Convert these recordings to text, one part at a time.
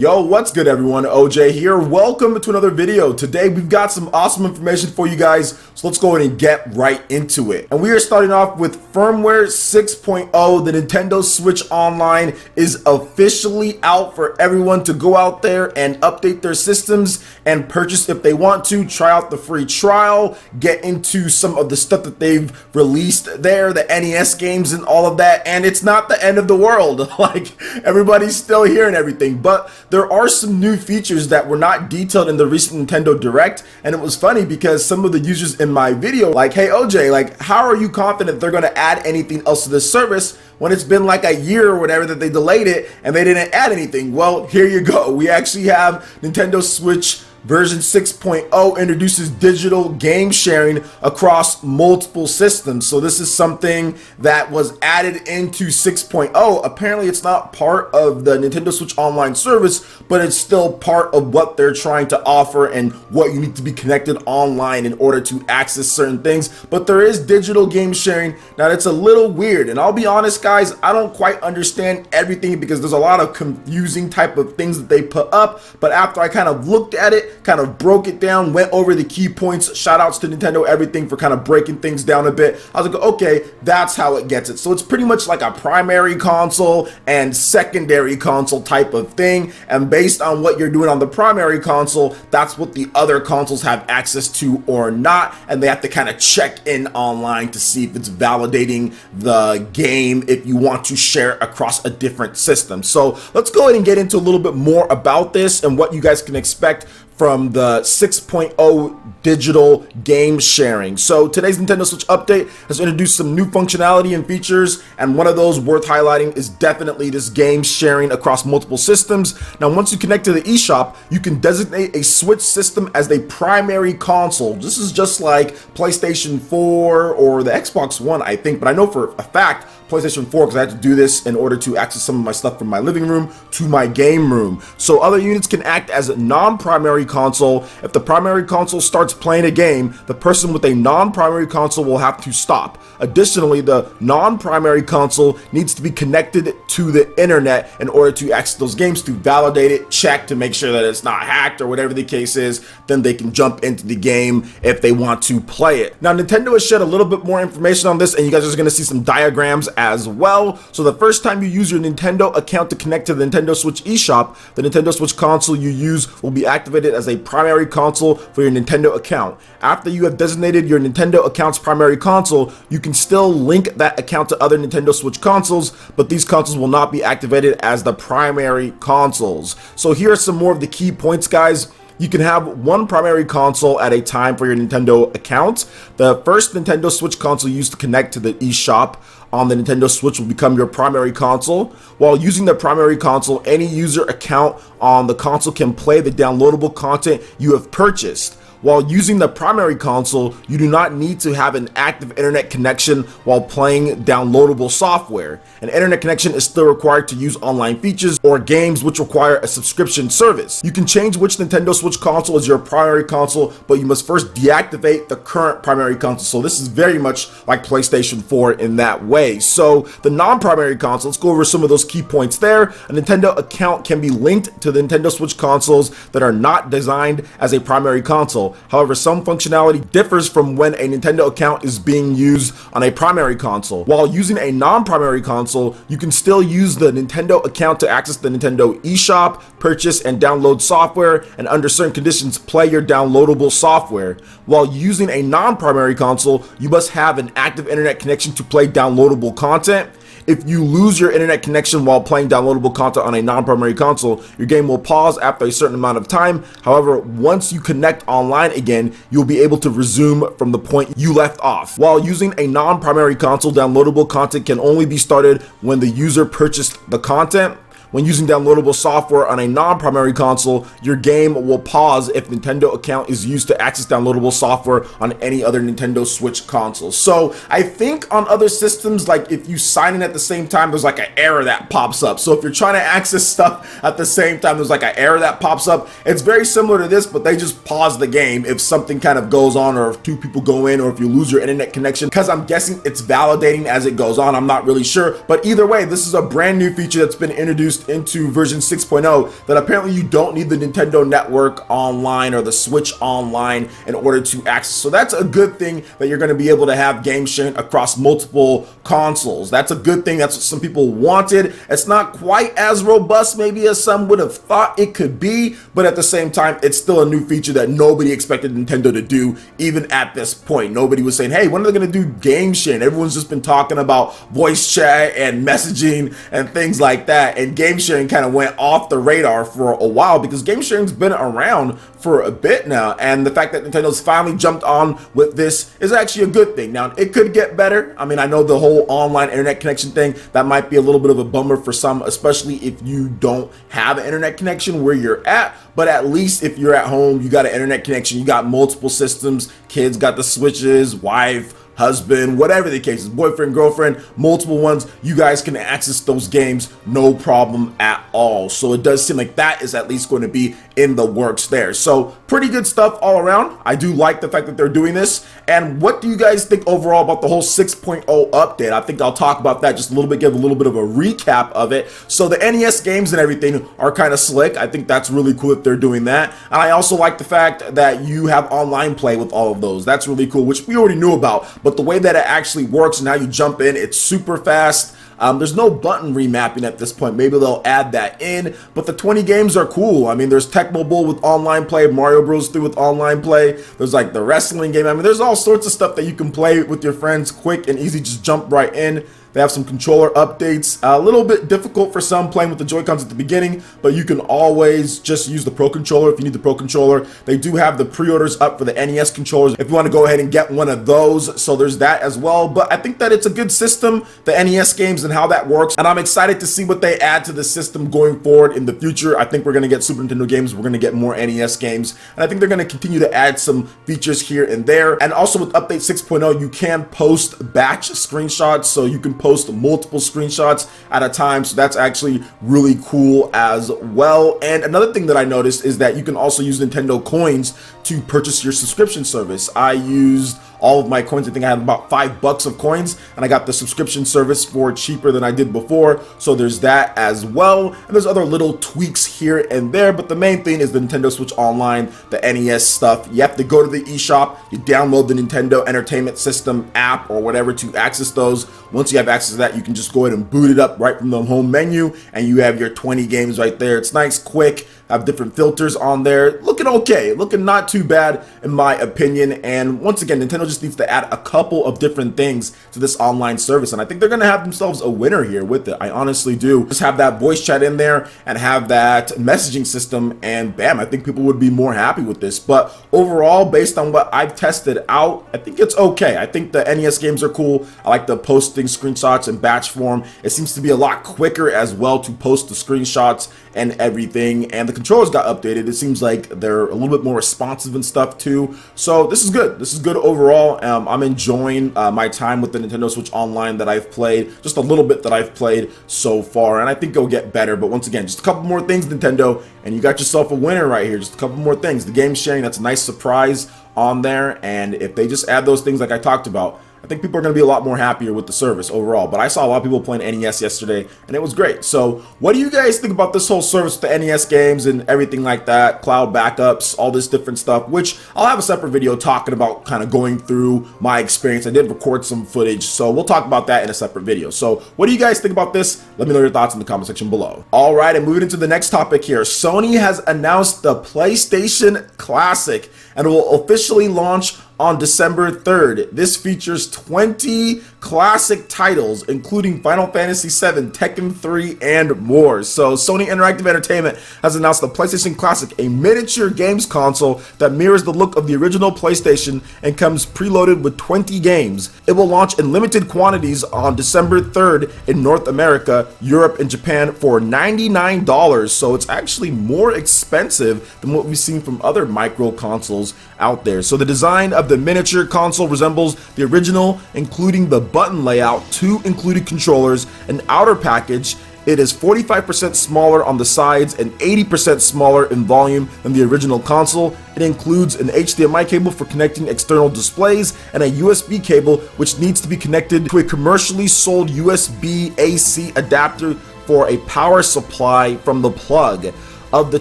Yo, what's good everyone? OJ here. Welcome to another video. Today we've got some awesome information for you guys, so let's go ahead and get right into it. And we are starting off with firmware 6.0. The Nintendo Switch Online is officially out for everyone to go out there and update their systems and purchase if they want to. Try out the free trial, get into some of the stuff that they've released there, the NES games and all of that. And it's not the end of the world. Like, everybody's still here and everything, but there are some new features that were not detailed in the recent Nintendo Direct, and it was funny because some of the users in my video like, hey OJ, like, how are you confident they're going to add anything else to this service when it's been like a year or whatever that they delayed it and they didn't add anything? Well, here you go. We actually have Nintendo Switch version 6.0 introduces digital game sharing across multiple systems. So this is something that was added into 6.0. Apparently it's not part of the Nintendo Switch Online service, but it's still part of what they're trying to offer and what you need to be connected online in order to access certain things. But there is digital game sharing. Now it's a little weird, and I'll be honest guys, I don't quite understand everything because there's a lot of confusing type of things that they put up. But after I kind of looked at it, kind of broke it down, went over the key points, shout outs to Nintendo Everything for kind of breaking things down a bit. I was like, okay, that's how it gets it. So it's pretty much like a primary console and secondary console type of thing, and based on what you're doing on the primary console, that's what the other consoles have access to or not, and they have to kind of check in online to see if it's validating the game if you want to share across a different system. So let's go ahead and get into a little bit more about this and what you guys can expect from the 6.0 digital game sharing. So today's Nintendo Switch update has introduced some new functionality and features, and one of those worth highlighting is definitely this game sharing across multiple systems. Now, once you connect to the eShop, you can designate a Switch system as a primary console. This is just like PlayStation 4 or the Xbox One, I think, but I know for a fact PlayStation 4 because I had to do this in order to access some of my stuff from my living room to my game room. So other units can act as a non-primary console. If the primary console starts playing a game, the person with a non-primary console will have to stop. Additionally, the non-primary console needs to be connected to the internet in order to access those games, to validate it, check to make sure that it's not hacked or whatever the case is. Then they can jump into the game if they want to play it. Now, Nintendo has shared a little bit more information on this, and you guys are going to see some diagrams as well. So the first time you use your Nintendo account to connect to the Nintendo Switch eShop, the Nintendo Switch console you use will be activated as a primary console for your Nintendo account. After you have designated your Nintendo account's primary console, you can still link that account to other Nintendo Switch consoles, but these consoles will not be activated as the primary consoles. So here are some more of the key points, guys. You can have one primary console at a time for your Nintendo account. The first Nintendo Switch console used to connect to the eShop on the Nintendo Switch will become your primary console. While using the primary console, any user account on the console can play the downloadable content you have purchased. While using the primary console, you do not need to have an active internet connection while playing downloadable software. An internet connection is still required to use online features or games which require a subscription service. You can change which Nintendo Switch console is your primary console, but you must first deactivate the current primary console. So this is very much like PlayStation 4 in that way. So the non-primary console, let's go over some of those key points there. A Nintendo account can be linked to the Nintendo Switch consoles that are not designed as a primary console. However, some functionality differs from when a Nintendo account is being used on a primary console. While using a non-primary console, you can still use the Nintendo account to access the Nintendo eShop, purchase and download software, and under certain conditions, play your downloadable software. While using a non-primary console, you must have an active internet connection to play downloadable content. If you lose your internet connection while playing downloadable content on a non-primary console, your game will pause after a certain amount of time. However, once you connect online again, you'll be able to resume from the point you left off. While using a non-primary console, downloadable content can only be started when the user purchased the content. When using downloadable software on a non-primary console, your game will pause if Nintendo account is used to access downloadable software on any other Nintendo Switch console. So I think on other systems, like if you sign in at the same time, there's like an error that pops up. So if you're trying to access stuff at the same time, there's like an error that pops up. It's very similar to this, but they just pause the game if something kind of goes on, or if two people go in, or if you lose your internet connection, because I'm guessing it's validating as it goes on. I'm not really sure, but either way, this is a brand new feature that's been introduced introduced into version 6.0 that apparently you don't need the Nintendo Network Online or the Switch Online in order to access. So that's a good thing, that you're going to be able to have game sharing across multiple consoles. That's a good thing. That's what some people wanted. It's not quite as robust maybe as some would have thought it could be, but at the same time, it's still a new feature that nobody expected Nintendo to do even at this point. Nobody was saying, hey, when are they going to do game sharing? Everyone's just been talking about voice chat and messaging and things like that, and game sharing kind of went off the radar for a while because game sharing's been around for a bit now, and the fact that Nintendo's finally jumped on with this is actually a good thing. Now, it could get better. I mean, I know the whole online internet connection thing, that might be a little bit of a bummer for some, especially if you don't have an internet connection where you're at, but at least if you're at home, you got an internet connection, you got multiple systems, kids got the Switches, wife, husband, whatever the case is, boyfriend, girlfriend, multiple ones, you guys can access those games no problem at all. So it does seem like that is at least going to be in the works there. So pretty good stuff all around. I do like the fact that they're doing this. And what do you guys think overall about the whole 6.0 update? I think I'll talk about that just a little bit, give a little bit of a recap of it. So the NES games and everything are kind of slick. I think that's really cool that they're doing that. And I also like the fact that you have online play with all of those. That's really cool, which we already knew about, but the way that it actually works and how you jump in, it's super fast. There's no button remapping at this point. Maybe they'll add that in, but the 20 games are cool. I mean, there's Tecmo Bowl with online play, Mario Bros 3 with online play. There's like the wrestling game. I mean, there's all sorts of stuff that you can play with your friends quick and easy, just jump right in. They have some controller updates, a little bit difficult for some playing with the Joy-Cons at the beginning, but you can always just use the Pro Controller if you need the Pro Controller. They do have the pre-orders up for the NES controllers if you want to go ahead and get one of those, so there's that as well. But I think that it's a good system, the NES games and how that works, and I'm excited to see what they add to the system going forward in the future. I think we're going to get Super Nintendo games, we're going to get more NES games, and I think they're going to continue to add some features here and there. And also with Update 6.0, you can post batch screenshots, so you can post multiple screenshots at a time, so that's actually really cool as well. And another thing that I noticed is that you can also use Nintendo coins to purchase your subscription service. I used all of my coins. I think I had about $5 of coins, and I got the subscription service for cheaper than I did before. So there's that as well. And there's other little tweaks here and there, but the main thing is the Nintendo Switch Online, the NES stuff. You have to go to the eShop, you download the Nintendo Entertainment System app or whatever to access those. Once you have access to that, you can just go ahead and boot it up right from the home menu, and you have your 20 games right there. It's nice, quick, have different filters on there. Looking okay, looking not too bad in my opinion. And once again, Nintendo just needs to add a couple of different things to this online service, and I think they're gonna have themselves a winner here with it. I honestly do. Just have that voice chat in there and have that messaging system, and bam, I think people would be more happy with this. But overall, based on what I've tested out, I think it's okay. I think the NES games are cool. I like the posting screenshots in batch form. It seems to be a lot quicker as well to post the screenshots and everything, and the controllers got updated. It seems like they're a little bit more responsive and stuff too. So this is good. This is good overall. I'm enjoying my time with the Nintendo Switch Online that I've played, just a little bit that I've played so far, and I think it'll get better. But once again, just a couple more things, Nintendo, and you got yourself a winner right here. Just a couple more things. The game sharing, that's a nice surprise on there, and if they just add those things like I talked about, I think people are going to be a lot more happier with the service overall. But I saw a lot of people playing NES yesterday, and it was great. So what do you guys think about this whole service with the NES games and everything like that, cloud backups, all this different stuff, which I'll have a separate video talking about, kind of going through my experience. I did record some footage, so we'll talk about that in a separate video. So what do you guys think about this? Let me know your thoughts in the comment section below. All right, and moving into the next topic here. Sony has announced the PlayStation Classic, and it will officially launch on December 3rd. This features 20 classic titles, including Final Fantasy VII, Tekken 3, and more. So Sony Interactive Entertainment has announced the PlayStation Classic, a miniature games console that mirrors the look of the original PlayStation and comes preloaded with 20 games. It will launch in limited quantities on December 3rd in North America, Europe, and Japan for $99. So it's actually more expensive than what we've seen from other micro consoles out there. So the design of the miniature console resembles the original, including the button layout, 2 included controllers, an outer package. It is 45% smaller on the sides and 80% smaller in volume than the original console. It includes an HDMI cable for connecting external displays and a USB cable which needs to be connected to a commercially sold USB AC adapter for a power supply from the plug. Of the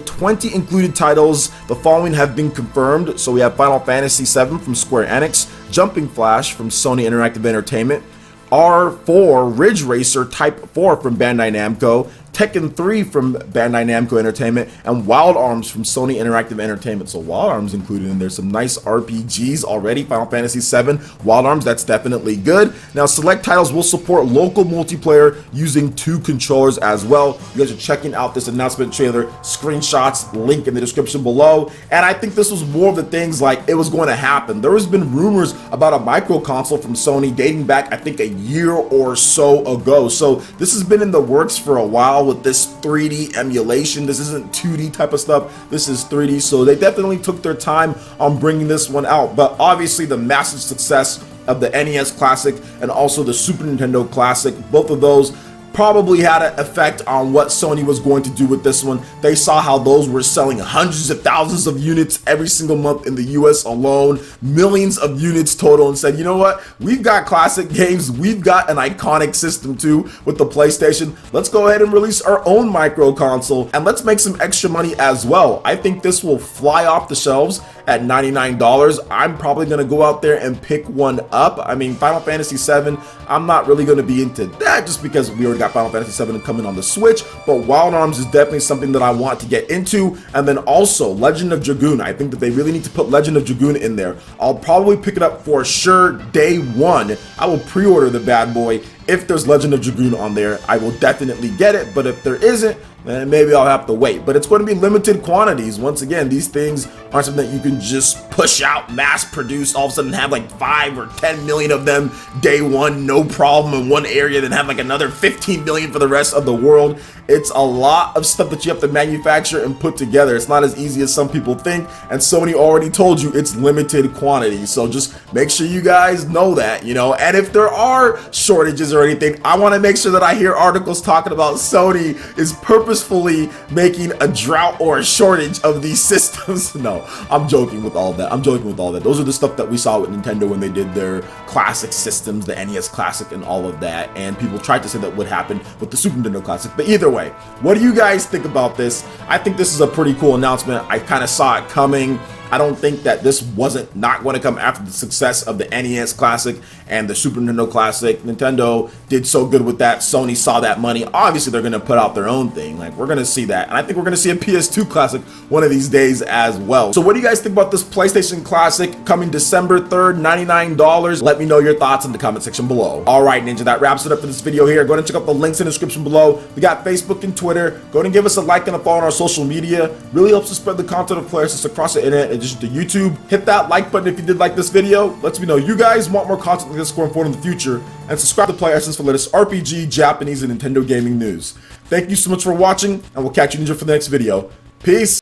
20 included titles, the following have been confirmed. So we have Final Fantasy VII from Square Enix, Jumping Flash from Sony Interactive Entertainment, R4 Ridge Racer Type 4 from Bandai Namco, Tekken 3 from Bandai Namco Entertainment, and Wild Arms from Sony Interactive Entertainment. So Wild Arms included in there. Some nice RPGs already. Final Fantasy VII, Wild Arms, that's definitely good. Now select titles will support local multiplayer using 2 controllers as well. You guys are checking out this announcement trailer, screenshots, link in the description below. And I think this was more of the things like it was going to happen. There has been rumors about a micro console from Sony dating back, I think, a year or so ago. So this has been in the works for a while with this 3D emulation. This isn't 2D type of stuff, this is 3D, so they definitely took their time on bringing this one out. But obviously the massive success of the NES Classic and also the Super Nintendo Classic, both of those probably had an effect on what Sony was going to do with this one. They saw how those were selling hundreds of thousands of units every single month in the US alone, millions of units total, and said, you know what, we've got classic games, we've got an iconic system too with the PlayStation. Let's go ahead and release our own micro console and let's make some extra money as well. I think this will fly off the shelves at $99. I'm probably gonna go out there and pick one up. I mean, Final Fantasy VII, I'm not really gonna be into that just because we already got Final Fantasy VII coming on the Switch, but Wild Arms is definitely something that I want to get into. And then also Legend of Dragoon. I think that they really need to put Legend of Dragoon in there. I'll probably pick it up for sure day one. I will pre-order the bad boy. If there's Legend of Dragoon on there, I will definitely get it, but if there isn't, then maybe I'll have to wait. But it's going to be limited quantities. Once again, these things aren't something that you can just push out, mass produce, all of a sudden have like 5 or 10 million of them day one, no problem in one area, then have like another 15 million for the rest of the world. It's a lot of stuff that you have to manufacture and put together. It's not as easy as some people think, and Sony already told you it's limited quantity. So just make sure you guys know that, you know, and if there are shortages or anything, I want to make sure that I hear articles talking about Sony is purposefully making a drought or a shortage of these systems. No, I'm joking with all that. I'm joking with all that. Those are the stuff that we saw with Nintendo when they did their classic systems, the NES Classic and all of that, and people tried to say that would happen with the Super Nintendo Classic. But either way, what do you guys think about this? I think this is a pretty cool announcement. I kind of saw it coming. I don't think that this wasn't not going to come after the success of the NES Classic and the Super Nintendo Classic. Nintendo did so good with that. Sony saw that money. Obviously, they're going to put out their own thing. Like, we're going to see that. And I think we're going to see a PS2 Classic one of these days as well. So what do you guys think about this PlayStation Classic coming December 3rd, $99? Let me know your thoughts in the comment section below. All right, Ninja, that wraps it up for this video here. Go ahead and check out the links in the description below. We got Facebook and Twitter. Go ahead and give us a like and a follow on our social media. Really helps to spread the content of PlayerEssence across the internet and just to YouTube. Hit that like button if you did like this video. Lets me know you guys want more content like this going forward in the future. And subscribe to PlayerEssence for the latest RPG, Japanese, and Nintendo gaming news. Thank you so much for watching, and we'll catch you, Ninja, for the next video. Peace!